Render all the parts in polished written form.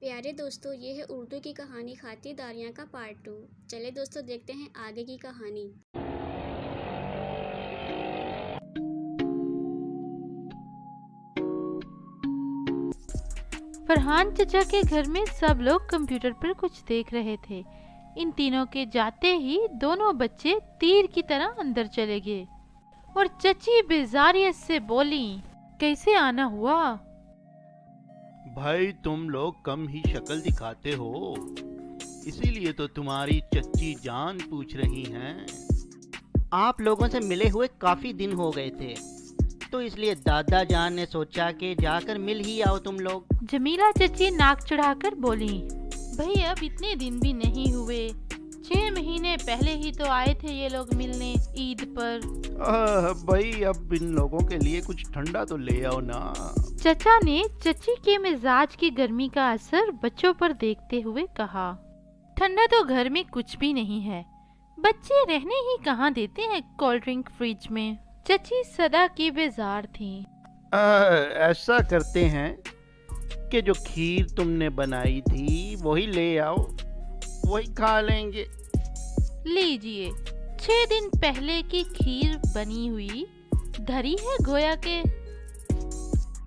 प्यारे दोस्तों, ये है उर्दू की कहानी खातिरदारियाँ का पार्ट 2। चले दोस्तों, देखते हैं आगे की कहानी। फरहान चचा के घर में सब लोग कंप्यूटर पर कुछ देख रहे थे। इन तीनों के जाते ही दोनों बच्चे तीर की तरह अंदर चले गए और चची बेजारियत से बोली, कैसे आना हुआ? भाई तुम लोग कम ही शक्ल दिखाते हो, इसीलिए तो तुम्हारी चच्ची जान पूछ रही हैं। आप लोगों से मिले हुए काफी दिन हो गए थे, तो इसलिए दादा जान ने सोचा कि जाकर मिल ही आओ तुम लोग। जमीला चची नाक चढ़ाकर बोली, भाई अब इतने दिन भी नहीं हुए, 6 महीने पहले ही तो आए थे ये लोग मिलने ईद पर। भाई अब इन लोगों के लिए कुछ ठंडा तो ले आओ ना। चचा ने चची के मिजाज की गर्मी का असर बच्चों पर देखते हुए कहा, ठंडा तो घर में कुछ भी नहीं है, बच्चे रहने ही कहाँ देते हैं कोल्ड ड्रिंक फ्रिज में। चची सदा की बेजार थी। ऐसा करते हैं कि जो खीर तुमने बनाई थी वही ले आओ, वही खा लेंगे। लीजिए, 6 दिन पहले की खीर बनी हुई धरी है गोया के।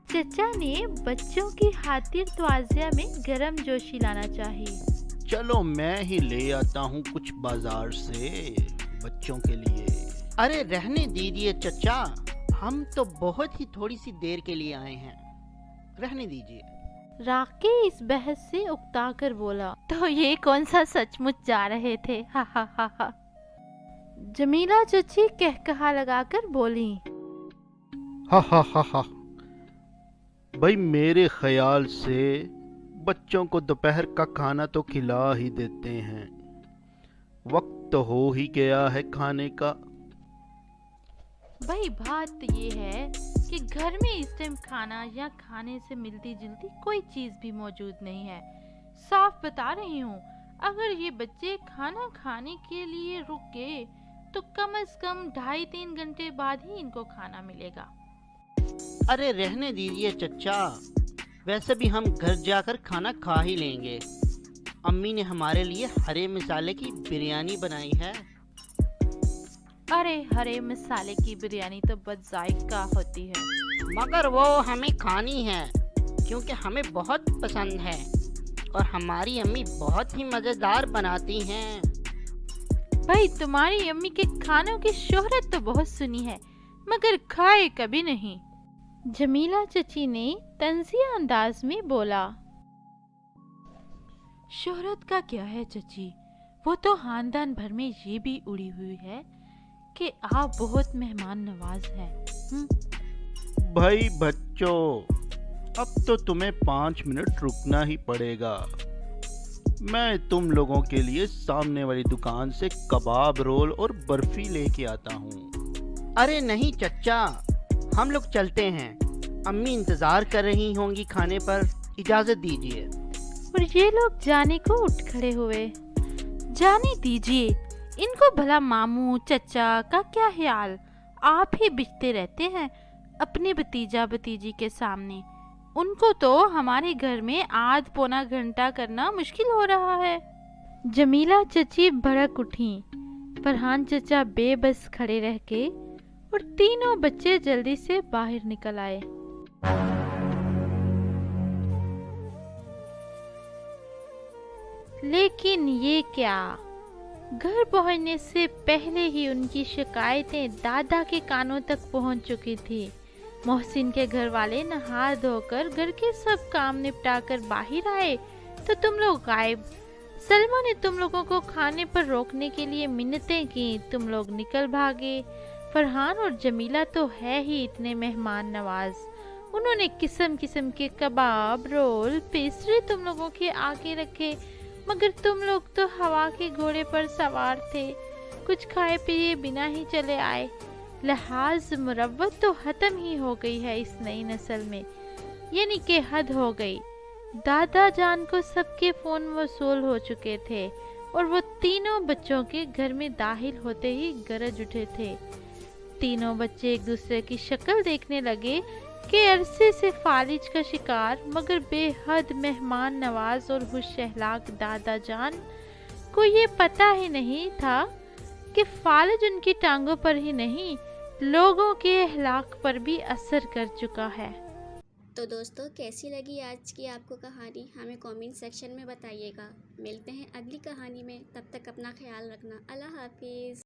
चचा ने बच्चों की खातिर तवाज़िया में गरम जोशी लाना चाहिए। चलो मैं ही ले आता हूँ कुछ बाजार से बच्चों के लिए। अरे रहने दीजिए चचा, हम तो बहुत ही थोड़ी सी देर के लिए आए हैं, रहने दीजिए। राके इस बहस से उकता कर बोला, तो ये कौन सा सचमुच जा रहे थे? हा हा हा हा। जमीला चची कहकहा लगाकर बोली, हा हा हा हा। भाई मेरे ख्याल से बच्चों को दोपहर का खाना तो खिला ही देते हैं, वक्त तो हो ही गया है खाने का। भाई बात ये है कि घर में इस टाइम खाना या खाने से मिलती जुलती कोई चीज भी मौजूद नहीं है। साफ बता रही हूँ, अगर ये बच्चे खाना खाने के लिए रुके तो कम से कम 2.5-3 घंटे बाद ही इनको खाना मिलेगा। अरे रहने दीजिए चचा, वैसे भी हम घर जाकर खाना खा ही लेंगे। अम्मी ने हमारे लिए हरे मसाले की बिरयानी बनाई है। अरे हरे मसाले की बिरयानी तो बदजायका होती है, मगर वो हमें खानी है क्योंकि हमें बहुत पसंद है और हमारी अम्मी बहुत ही मजेदार बनाती हैं। भाई तुम्हारी अम्मी के खानों की शोहरत तो बहुत सुनी है, मगर खाए कभी नहीं। जमीला चची ने तंजिया अंदाज में बोला, शोहरत का क्या है चची, वो तो खानदान भर में ये भी उड़ी हुई है कि आप बहुत मेहमान नवाज हैं। भाई बच्चों, अब तो तुम्हें 5 मिनट रुकना ही पड़ेगा। मैं तुम लोगों के लिए सामने वाली दुकान से कबाब रोल और बर्फी लेके आता हूँ। अरे नहीं चचा, हम लोग चलते हैं, अम्मी इंतजार कर रही होंगी खाने पर, इजाजत दीजिए। और ये लोग जाने को उठ खड़े हुए। जाने दीजिए, इनको भला मामू चचा का क्या ख्याल, आप ही बिचते रहते हैं अपने भतीजा भतीजी के सामने। उनको तो हमारे घर में आध पौना घंटा करना मुश्किल हो रहा है। जमीला चची भड़क उठी। फरहान चचा बेबस खड़े रह के और तीनों बच्चे जल्दी से बाहर निकल आए। लेकिन ये क्या, घर पहुंचने से पहले ही उनकी शिकायतें दादा के कानों तक पहुंच चुकी थी। मोहसिन के घर वाले नहा धोकर घर के सब काम निपटाकर बाहर आए तो तुम लोग गायब। सलमा ने तुम लोगों को खाने पर रोकने के लिए मिन्नतें की, तुम लोग निकल भागे। फरहान और जमीला तो है ही इतने मेहमान नवाज, उन्होंने किस्म किस्म के कबाब रोल पेस्ट्री तुम लोगों के आगे रखे, मगर तुम लोग तो हवा के घोड़े पर सवार थे, कुछ खाए पिए बिना ही चले आए। लिहाज मुरव्वत तो खत्म ही हो गई है इस नई नस्ल में, यानी कि हद हो गई। दादा जान को सबके फोन वसूल हो चुके थे और वो तीनों बच्चों के घर में दाखिल होते ही गरज उठे थे। तीनों बच्चे एक दूसरे की शक्ल देखने लगे के अरसे से फालिज का शिकार मगर बेहद मेहमान नवाज और खुश अखलाक दादा जान को ये पता ही नहीं था कि फालिज उनकी टांगों पर ही नहीं, लोगों के अखलाक पर भी असर कर चुका है। तो दोस्तों, कैसी लगी आज की आपको कहानी हमें कमेंट सेक्शन में बताइएगा। मिलते हैं अगली कहानी में, तब तक अपना ख्याल रखना। अल्लाह हाफिज़।